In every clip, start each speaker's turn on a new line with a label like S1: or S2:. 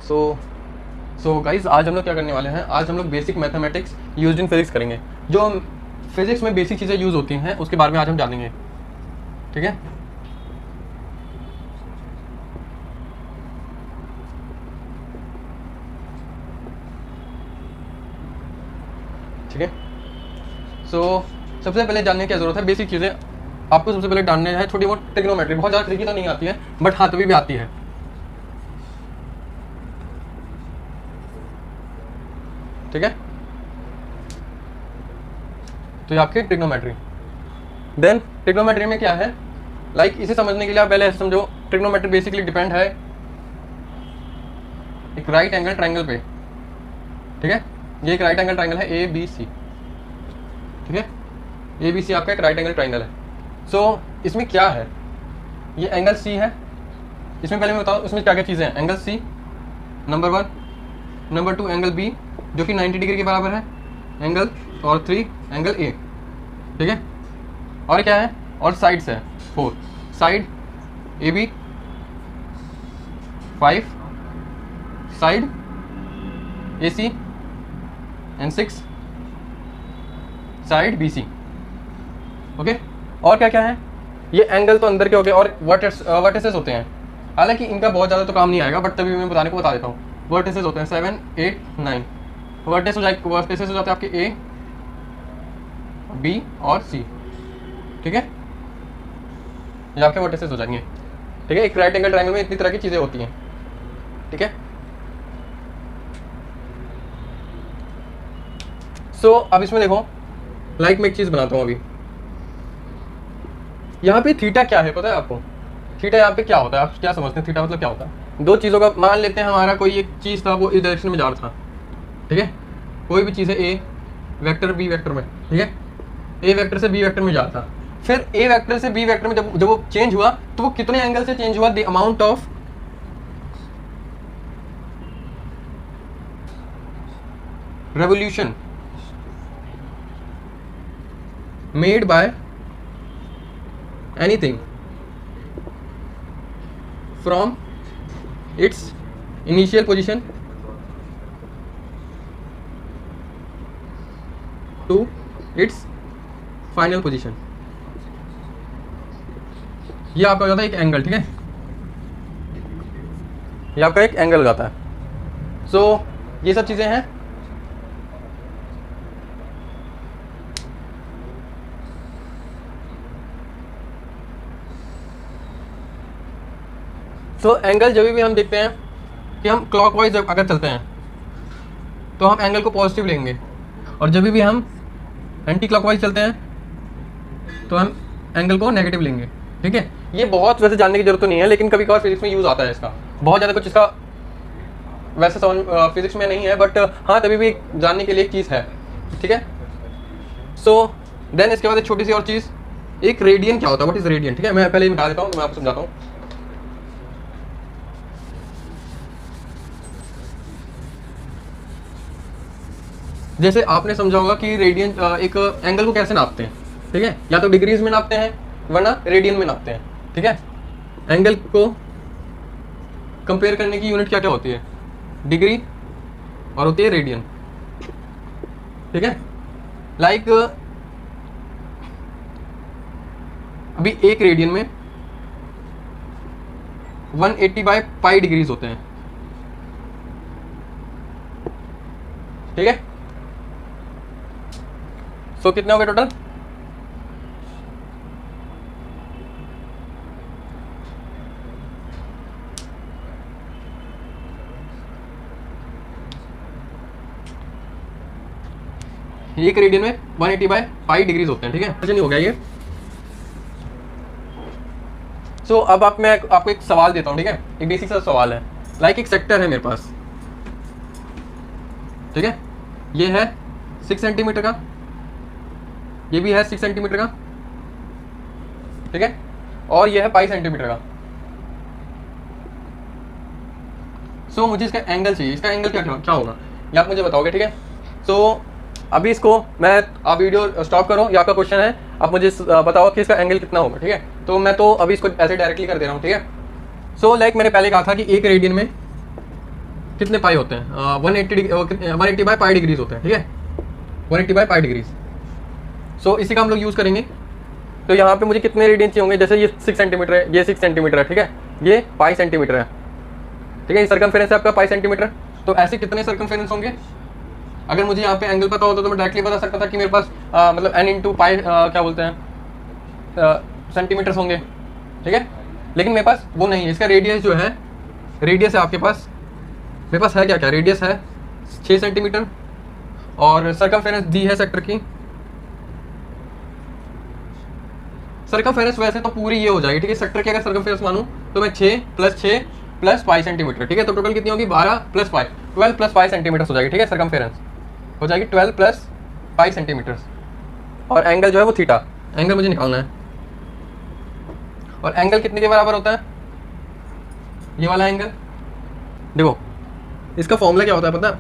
S1: So guys, आज हम लोग क्या करने वाले हैं, आज हम लोग basic mathematics used in physics करेंगे। जो फिजिक्स में बेसिक चीज़ें यूज़ होती हैं उसके बारे में आज हम जानेंगे, ठीक है। ठीक है, सो सबसे पहले जानने की क्या ज़रूरत है, बेसिक चीज़ें आपको सबसे पहले जानने हैं। छोटी मोटी ट्रिग्नोमेट्री बहुत ज़्यादा ट्रिकी तो नहीं आती है, बट हाँ तभी भी आती है, ठीक है। तो ये आपकी ट्रिग्नोमेट्री। देन ट्रिग्नोमेट्री में क्या है, लाइक इसे समझने के लिए आप पहले ऐसे समझो, ट्रिग्नोमेट्री बेसिकली डिपेंड है एक राइट एंगल ट्राइंगल पे, ठीक है। ये एक राइट एंगल ट्राइंगल है ए बी सी, ठीक है। ए बी सी आपका एक राइट एंगल ट्राइंगल है। सो इसमें क्या है, ये एंगल सी है। इसमें पहले मैं बताऊँ इसमें क्या क्या चीज़ें हैं। Angle C number 1, number 2 angle B जो कि 90 डिग्री के बराबर है, एंगल और 3 एंगल ए, ठीक है। और क्या है, और साइड्स है 4, side A B, 5 side A C and 6 side B C, okay. और क्या क्या है, ये एंगल तो अंदर के हो गए, और वर्टिसेस होते हैं। हालांकि इनका बहुत ज़्यादा तो काम नहीं आएगा, बट तभी मैं बताने को बता देता हूँ। वर्टिसेस होते हैं 7 8 9 वर्टिसेस हो जाते हैं आपके ए बी और सी, ठीक है। ये आपके वर्टिसेस हो जाएंगे, ठीक है। एक राइट एंगल ट्रायंगल में इतनी तरह की चीज़ें होती हैं, ठीक है। सो अब इसमें देखो, लाइक मैं एक चीज़ बनाता हूँ अभी। यहाँ पे थीटा क्या है पता है आपको? थीटा यहाँ पे क्या होता है, आप क्या समझते हैं थीटा मतलब क्या होता है? दो चीज़ों का, मान लेते हैं हमारा कोई एक चीज़ था, वो इस डायरेक्शन में जा रहा था, ठीक है। कोई भी चीज़ है, ए वेक्टर बी वेक्टर में, ठीक है। ए वेक्टर से बी वेक्टर में जा रहा था, फिर ए वेक्टर से बी वेक्टर में जब वो चेंज हुआ तो वो कितने एंगल से चेंज हुआ? The amount of revolution made by anything from its initial position to its final position। ये आपका हो जाता है एक एंगल, ठीक है। ये आपका एक एंगल हो जाता है। सो ये सब चीज़ें हैं। तो एंगल जब भी हम देखते हैं कि हम क्लॉकवाइज अगर चलते हैं तो हम एंगल को पॉजिटिव लेंगे, और जब भी हम एंटी क्लॉकवाइज चलते हैं तो हम एंगल को नेगेटिव लेंगे, ठीक है। ये बहुत वैसे जानने की जरूरत तो नहीं है, लेकिन कभी कभार फिजिक्स में यूज़ आता है इसका। बहुत ज़्यादा कुछ इसका वैसे फिजिक्स में नहीं है, बट हाँ तभी भी जानने के लिए एक चीज़ है, ठीक है। सो देन इसके बाद एक छोटी सी और चीज़, एक रेडियन क्या होता है, व्हाट इज रेडियन, ठीक है। मैं पहले ही बता देता हूँ, मैं आपको समझाता हूँ। जैसे आपने समझा होगा कि रेडियन एक एंगल को कैसे नापते हैं, ठीक है। या तो डिग्रीज में नापते हैं वरना रेडियन में नापते हैं, ठीक है। एंगल को कंपेयर करने की यूनिट क्या क्या होती है? डिग्री और होती है रेडियन, ठीक है। लाइक अभी एक रेडियन में 180/π डिग्रीज होते हैं, ठीक है। सो कितने हो गए टोटल? एक रेडियन में 180/π डिग्रीज होते हैं, ठीक है। नहीं हो गया ये। सो अब मैं आपको एक सवाल देता हूँ, ठीक है। एक बेसिक सा सवाल है, लाइक एक सेक्टर है मेरे पास, ठीक है। ये है 6 सेंटीमीटर का, ये भी है 6 सेंटीमीटर का, ठीक है। और ये है 5 सेंटीमीटर का। सो मुझे इसका एंगल चाहिए। इसका एंगल क्या होगा ये आप मुझे बताओगे, ठीक है। सो अभी इसको आप वीडियो स्टॉप करो, ये आपका क्वेश्चन है, आप मुझे बताओ कि इसका एंगल कितना होगा, ठीक है। तो मैं तो अभी इसको ऐसे डायरेक्टली कर दे रहा हूँ, ठीक है। सो लाइक मैंने पहले कहा था कि एक रेडियन में कितने पाई होते हैं, 180 बाई पाई डिग्रीज होते हैं, ठीक है, 180 बाई पाई डिग्रीज। सो इसी का हम लोग यूज़ करेंगे। तो यहाँ पे मुझे कितने रेडियन चाहिए होंगे, जैसे ये 6 सेंटीमीटर है, ये 6 सेंटीमीटर है, ठीक है, ये पाई सेंटीमीटर है, ठीक है, ये सर्कमफेरेंस है आपका पाई सेंटीमीटर। तो ऐसे कितने सर्कमफेरेंस होंगे, अगर मुझे यहाँ पे एंगल पता होता तो मैं डायरेक्टली बता सकता था कि मेरे पास मतलब n इंटू पाई क्या बोलते हैं सेंटीमीटर्स होंगे, ठीक है, लेकिन मेरे पास वो नहीं है। इसका रेडियस जो है, रेडियस है आपके पास, मेरे पास है क्या क्या, रेडियस है 6 सेंटीमीटर और सर्कमफेरेंस दी है सेक्टर की। सर्कमफेरेंस वैसे तो पूरी ये हो जाएगी, ठीक है, सेक्टर की अगर सर्कमफेरेंस मानूं तो मैं 6 + 5 सेंटीमीटर, ठीक है, तो टोटल कितनी होगी 12 + 5 12 + 5 सेंटीमीटर हो जाएगी, ठीक है, सर्कमफेरेंस हो जाएगी 12 + 5 सेंटीमीटर। और एंगल जो है वो थीटा, एंगल मुझे निकालना है। और एंगल कितने के बराबर होता है, ये वाला एंगल, देखो इसका फॉर्मूला क्या होता है पता है,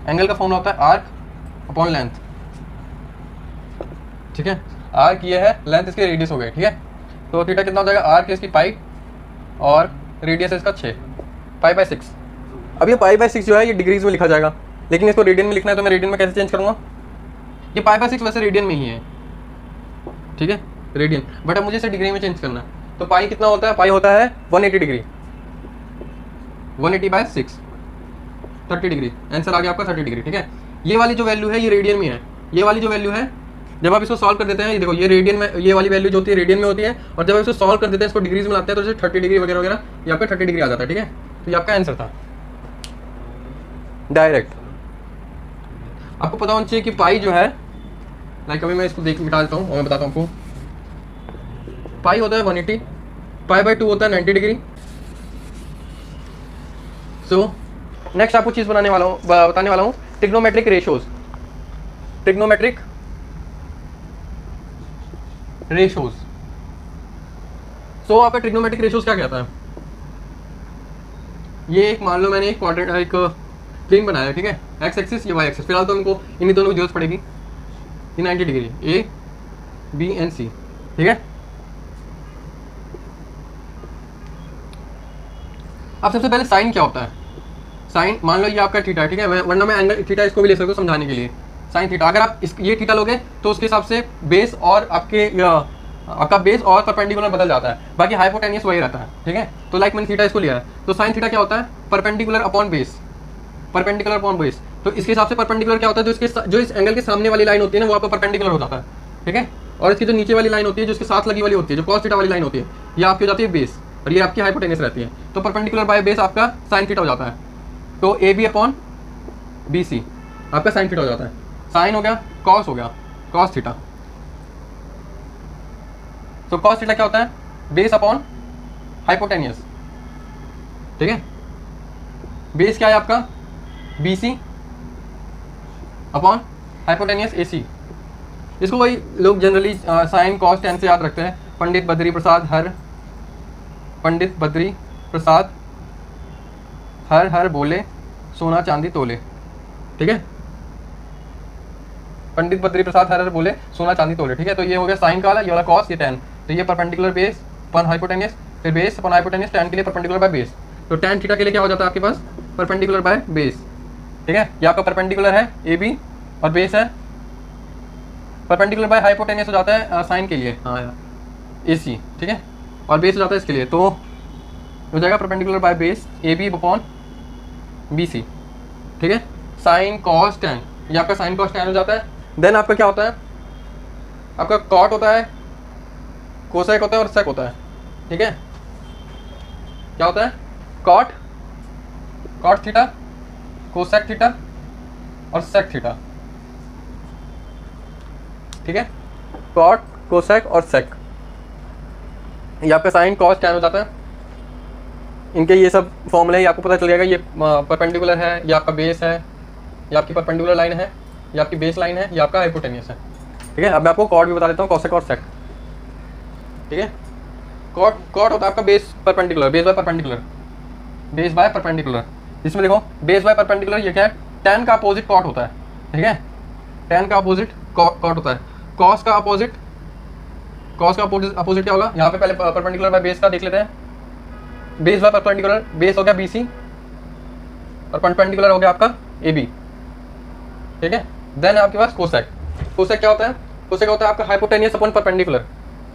S1: एंगल का फॉर्मूला होता है आर्क अपॉन लेंथ, ठीक है, आर्क ये है, लेंथ इसकी रेडियस हो गई, ठीक है, तो थीटा कितना हो जाएगा, आर्क इसकी पाई और रेडियस है इसका 6 पाई/6। अब ये पाई/6 जो है ये डिग्रीज में लिखा जाएगा, लेकिन इसको रेडियन में लिखना है तो मैं रेडियन में कैसे चेंज करूँगा, ये पाई/6 वैसे रेडियन में ही है, ठीक है, रेडियन, बट अब मुझे इसे डिग्री में चेंज करना है। तो पाई कितना होता है, पाई होता है 180 डिग्री, 180/6 30 डिग्री, आंसर आ गया आपका 30 डिग्री, ठीक है। ये वाली जो वैल्यू है ये रेडियन में है, ये वाली जो वैल्यू है जब आप इसको सॉल्व कर देते हैं, ये देखो ये रेडियन में, ये वाली वैल्यू जो होती है रेडियन में होती है, और जब आप इसको सॉल्व कर देते हैं, इसको डिग्रीज में लाते हैं तो जैसे 30 डिग्री वगैरह वगैरह ये आपका 30 डिग्री आ जाता है, ठीक है। तो ये आपका आंसर था डायरेक्ट। आपको पता होना चाहिए कि पाई जो है, लाइक अभी मैं इसको मिटा देता हूँ और मैं बताता हूँ आपको, पाई होता है 180, पाई/2 होता है 90 डिग्री। सो नेक्स्ट आपको चीज़ बताने वाला हूँ ट्रिग्नोमेट्रिक रेशोज, ट्रिग्नोमेट्रिक रेशोज। सो आपका ट्रिग्नोमेट्रिक रेशोज क्या कहता है, ये एक मान लो मैंने एक क्वाड्रेंट एक प्लेन बनाया है, ठीक है, एक्स एक्सिस या वाई एक्सिस, फिलहाल तो हमको इन्हीं दोनों की जरूरत पड़ेगी। ये 90 डिग्री ए बी एंड सी, ठीक है। अब सबसे पहले साइन क्या होता है, साइन मान लो ये आपका थीटा है, ठीक है, वरना मैं एंगल थीटा इसको भी ले सकता हूँ समझाने के लिए। साइन थीटा, अगर आप ये थीटा लोगे तो उसके हिसाब से बेस और आपका बेस और परपेंडिकुलर बदल जाता है, बाकी हाइपोटेनियस वही रहता है, ठीक है। तो लाइक मैंने थीटा इसको लिया है, तो साइन थीटा क्या होता है, perpendicular upon base, perpendicular upon base. तो इसके हिसाब से परपेंडिकुलर क्या होता है, जो इस एंगल के सामने वाली लाइन होती है ना वो आपका परपेंडिकुलर हो जाता है, ठीक है। और इसकी जो नीचे वाली लाइन होती है, जो इसके साथ लगी वाली होती है, जो कॉस थीटा वाली लाइन होती है, ये आपकी हो जाती है बेस, और ये आपकी हाइपोटेनियस रहती है। तो परपेंडिकुलर बाय बेस आपका साइन थीटा हो जाता है। तो A B upon B C आपका साइन थीटा हो जाता है। साइन हो गया, कॉस हो गया, कॉस थीटा। तो कॉस थीटा क्या होता है, बेस अपॉन हाइपोटेनियस, ठीक है। बेस क्या है आपका, बी सी अपॉन हाइपोटेनियस ए सी। इसको वही लोग जनरली साइन कॉस टेन से याद रखते हैं। पंडित बद्री प्रसाद हर हर बोले सोना चांदी तोले, ठीक है। पंडित बद्री प्रसाद हर हर बोले सोना चांदी तोले, ठीक है। तो ये हो गया साइन का वाला, ये वाला कॉस, ये टेन। तो ये परपेंडिकुलर बेस अपॉन हाइपोटेनियस, फिर बेस अपॉन हाइपोटेनियस, टेन के लिए परपेंडिकुलर बाय बेस। तो टेन थीटा के लिए क्या हो जाता है आपके पास, परपेंडिकुलर बाय बेस, ठीक है। ये आपका परपेंडिकुलर है ए बी और बेस है परपेंडिकुलर बाय हाइपोटेनियस हो जाता है साइन के लिए, हाँ यार ए सी, ठीक है। और बेस हो जाता है इसके लिए, तो हो जाएगा perpendicular by base A B upon B C, ठीक है। साइन कॉस टेन, ये आपका साइन कॉस टेन हो जाता है। देन आपका क्या होता है, आपका कॉट होता है, कोसेक होता है और सेक होता है, ठीक है। क्या होता है, cot, cot theta, cosec theta और सेक थीटा, ठीक है। कॉट, कोसेक और सेक, ये आपका साइन कॉस टेन हो जाता है। इनके ये सब फॉर्मूले ही आपको पता चल जाएगा। ये परपेंडिकुलर है, ये आपका बेस है, ये आपकी परपेंडिकुलर लाइन है, ये आपकी बेस लाइन है, ये आपका हाइपोटेनियस है, ठीक है। अब मैं आपको कॉट भी बता देता हूँ, कॉसेक और सेक, ठीक है। कॉट होता है आपका base perpendicular, base by perpendicular, base by perpendicular. इसमें देखो बेस बाय परपेंडिकुलर ये क्या है, टेन का अपोजिट कॉट होता है, ठीक है। टेन का अपोजिट कॉट होता है। कॉस का अपोजिट क्या होगा, यहाँ पे पहले परपेंडिकुलर बाय बेस का देख लेते हैं। बेस बाय परपेंडिकुलर, बेस हो गया बी सी, और परपेंडिकुलर हो गया आपका AB, ठीक है। देन आपके पास कोसेक। कोसेक क्या होता है? कोसेक होता है आपका hypotenuse upon perpendicular,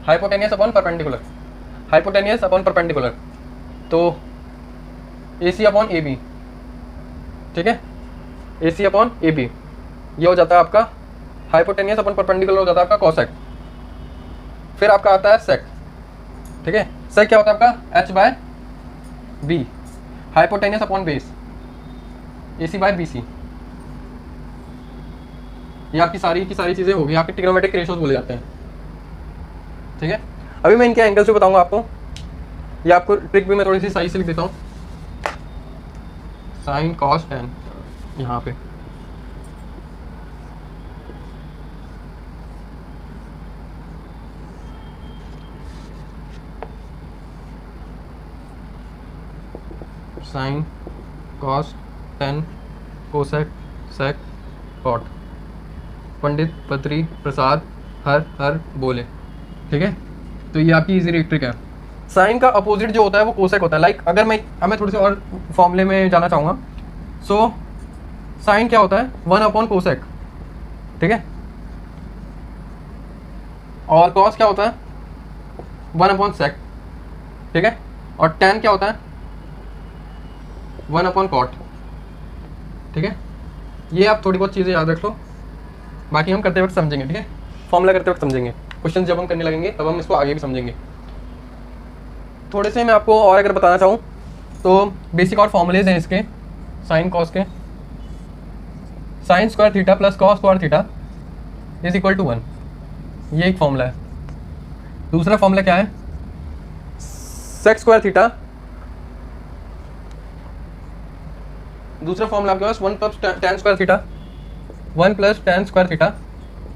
S1: hypotenuse upon perpendicular, hypotenuse upon perpendicular, तो AC अपॉन AB, ठीक है, AC अपॉन AB, ये हो जाता है आपका हाइपोटेनियस अपॉन परपेंडिकुलर, हो जाता है आपका कोसेक। फिर आपका आता है सेक, ठीक है। सेक क्या होता है आपका H/B, hypotenuse upon base, AC/BC। ये आपकी सारी की सारी चीज़ें होगी, आपके ट्रिग्नोमेट्रिक रेशियोज बोले जाते हैं, ठीक है। अभी मैं इनके एंगल्स भी बताऊंगा आपको, ये आपको ट्रिक भी मैं थोड़ी सी सही से लिख देता हूँ, साइन कॉस टेन यहाँ पे, sin cos tan cosec sec cot, Pandit Patri Prasad हर हर बोले, ठीक है। तो ये आपकी इजी ट्रिक है। साइन का अपोजिट जो होता है वो कोसेक होता है। लाइक अगर मैं थोड़े से और फॉर्मूले में जाना चाहूँगा, सो साइन क्या होता है 1 अपॉन कोसेक, ठीक है, और कॉस क्या होता है 1 अपॉन सेक, ठीक है, और टेन क्या होता है 1 अपॉन कॉट, ठीक है। ये आप थोड़ी बहुत चीज़ें याद रख लो, बाकी हम करते वक्त समझेंगे, ठीक है, फॉर्मूला करते वक्त समझेंगे, क्वेश्चन जब हम करने लगेंगे तब हम इसको आगे भी समझेंगे। थोड़े से मैं आपको और अगर बताना चाहूँ तो बेसिक और फॉर्मूलेज हैं इसके साइन कॉस के। Sine square theta plus cos square theta is equal to 1, ये एक फॉर्मूला है। दूसरा फॉर्मूला क्या है, सेक स्क्वायर थीटा, दूसरा फॉर्मूला आपके पास 1 plus tan square theta, 1 plus tan square theta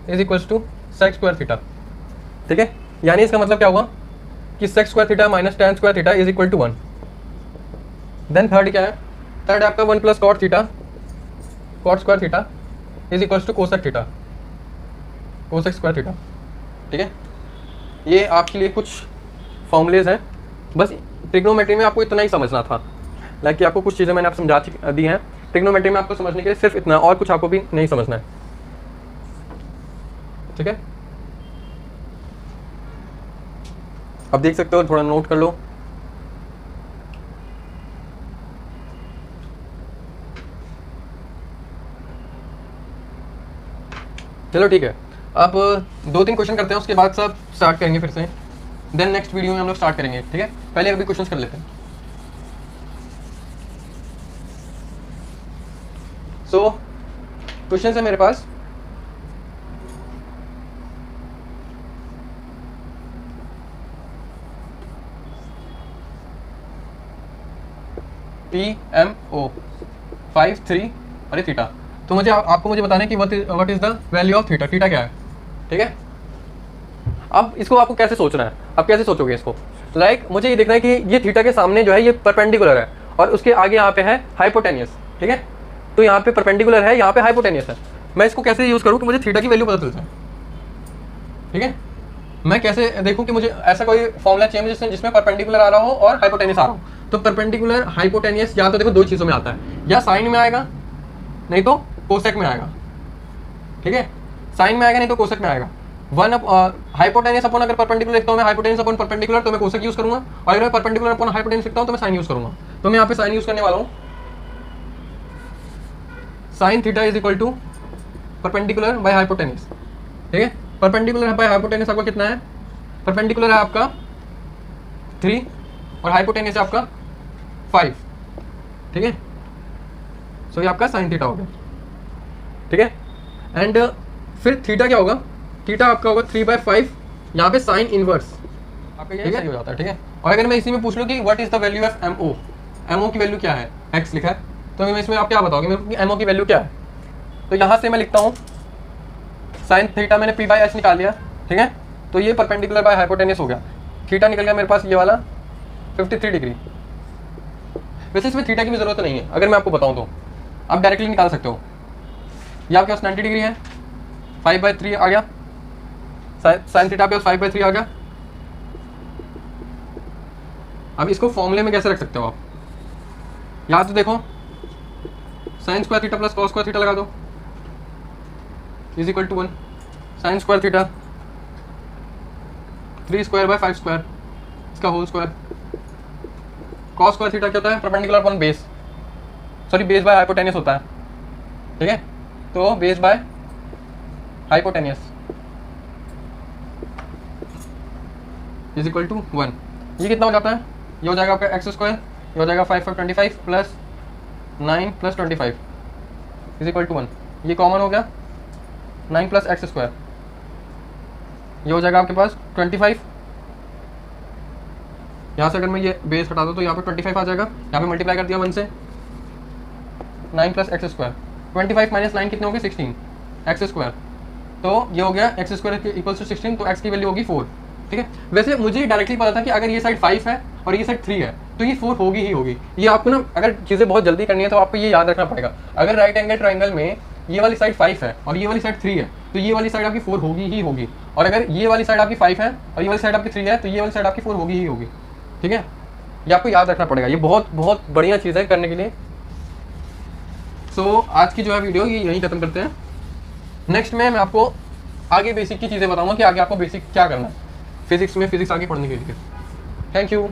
S1: is equals to sec square theta, ठीक है। यानी इसका मतलब क्या हुआ कि sec square theta minus tan square theta is equal to 1। Then third क्या है, थर्ड आपका 1 plus cot theta, cot square theta is equals to cosec theta, cosec square theta, ठीक है। ये आपके लिए कुछ फॉर्मूलेज हैं, बस ट्रिग्नोमेट्री में आपको इतना ही समझना था। लाइक कि आपको कुछ चीज़ें मैंने आप समझा दी हैं, ट्रिग्नोमेट्री में आपको समझने के लिए सिर्फ इतना, और कुछ आपको भी नहीं समझना है, ठीक है। अब देख सकते हो, थोड़ा नोट कर लो। चलो ठीक है, अब 2-3 क्वेश्चन करते हैं, उसके बाद सब स्टार्ट करेंगे फिर से। देन नेक्स्ट वीडियो में हम लोग स्टार्ट करेंगे, ठीक है। पहले अभी क्वेश्चन कर लेते हैं। सो क्वेश्चन है मेरे पास, PMO 5 3 अरे थीटा, तो मुझे आपको मुझे बताना है कि what is the value of theta, theta क्या है, ठीक है। अब इसको आपको कैसे सोचना है, आप कैसे सोचोगे इसको, लाइक मुझे ये देखना है कि ये थीटा के सामने जो है ये परपेंडिकुलर है और उसके आगे यहाँ पे है हाइपोटेनियस, ठीक है। तो यहाँ पे परपेंडिकुलर है, यहाँ पे हाइपोटेनियस है। मैं इसको कैसे यूज़ करूँ कि मुझे थीटा की वैल्यू पता चल जाए, ठीक है। मैं कैसे देखूँ कि मुझे ऐसा कोई फॉर्मूला चाहिए जिसमें परपेंडिकुलर आ रहा हो और हाइपोटेनियस आ रहा हो। तो परपेंडिकुलर हाइपोटेनियस या तो देखो 2 चीज़ों में आता है, या साइन में आएगा नहीं तो कोसेक में आएगा, ठीक है। साइन में आएगा नहीं तो कोसेक में आएगा। हाइपोटेनियस अपॉन अगर परपेंडिकुलर लिखता हूँ मैं, हाइपोटेनियस अपॉन परपेंडिकुलर, तो मैं कोसेक यूज़ करूँगा, और अगर मैं परपेंडिकुलर अपॉन हाइपोटेनियस लिखता हूँ तो मैं साइन यूज़ करूँगा। तो मैं यहाँ पे साइन यूज़ करने वाला हूँ। Sine theta is equal to perpendicular by hypotenuse, ठीक है। परपेंडिकुलर बाय हाइपोटेनियस आपका कितना है, परपेंडिकुलर है आपका 3 और हाइपोटेनियस है आपका 5, ठीक है। सो ये आपका साइन थीटा हो गया, ठीक है। एंड फिर थीटा क्या होगा, थीटा आपका होगा 3/5, यहाँ पे साइन इनवर्स आपका ये सही हो जाता है, ठीक है। और अगर मैं इसी में पूछ लूँ कि what is the value of MO, MO की वैल्यू क्या है, x लिखा है, तो मैं इसमें आप क्या बताओगे मेरे को MO की वैल्यू क्या है। तो यहाँ से मैं लिखता हूँ साइन थीटा, मैंने P/H निकाल लिया, ठीक है। तो ये परपेंडिकुलर बाय हाइपोटेनियस हो गया, थीटा निकल गया मेरे पास ये वाला 53 डिग्री। वैसे इसमें थीटा की भी जरूरत नहीं है, अगर मैं आपको बताऊँ तो आप डायरेक्टली निकाल सकते हो। ये आपके पास 90 डिग्री है, 5/3 आ गया, साइन थीटा पे 5/3 आ गया। अब इसको फॉर्मूले में कैसे रख सकते हो आप, यहाँ तो देखो sin square theta plus cos square theta लगा दो is equal to 1 sin square theta 3 square by 5 square इसका whole square. Cos square theta क्या होता है? Perpendicular upon base, sorry base by hypotenuse होता है, ठीक है। तो base by hypotenuse is equal to 1। ये कितना हो जाता है? ये हो जाएगा आपका एक्स स्क्वायर, ये हो जाएगा 5 25 plus 9 plus 25 is equal to 1। ये कॉमन हो गया 9 प्लस एक्स स्क्वायर, ये हो जाएगा आपके पास 25। यहाँ से अगर मैं ये बेस हटा दूँ तो यहाँ पे 25 आ जाएगा, यहाँ पे मल्टीप्लाई कर दिया 1 से, 9 प्लस एक्स स्क्वायर, 25 माइनस 9 कितने हो गए? 16 एक्स स्क्वायर। तो ये हो गया एक्स स्क्वायर इक्वल्स टू 16, तो एक्स की वैल्यू होगी 4, ठीक है। वैसे मुझे डायरेक्टली पता था कि अगर ये साइड 5 है और ये साइड 3 है तो ये 4 होगी ही होगी। ये आपको ना अगर चीज़ें बहुत जल्दी करनी है तो आपको ये याद रखना पड़ेगा। अगर राइट एंगल ट्राइंगल में ये वाली साइड 5 है और ये वाली साइड 3 है तो ये वाली साइड आपकी 4 होगी ही होगी, और अगर ये वाली साइड आपकी 5 है और ये वाली साइड आपकी 3 है तो ये वाली साइड आपकी 4 होगी ही होगी, ठीक है। ये आपको याद रखना पड़ेगा, ये बहुत बहुत बढ़िया चीज़ है करने के लिए। सो आज की जो है वीडियो ये यहीं खत्म करते हैं। नेक्स्ट में मैं आपको आगे बेसिक की चीज़ें बताऊंगा कि आगे आपको बेसिक क्या करना है फिजिक्स में, फिजिक्स आगे पढ़ने के लिए। Thank you.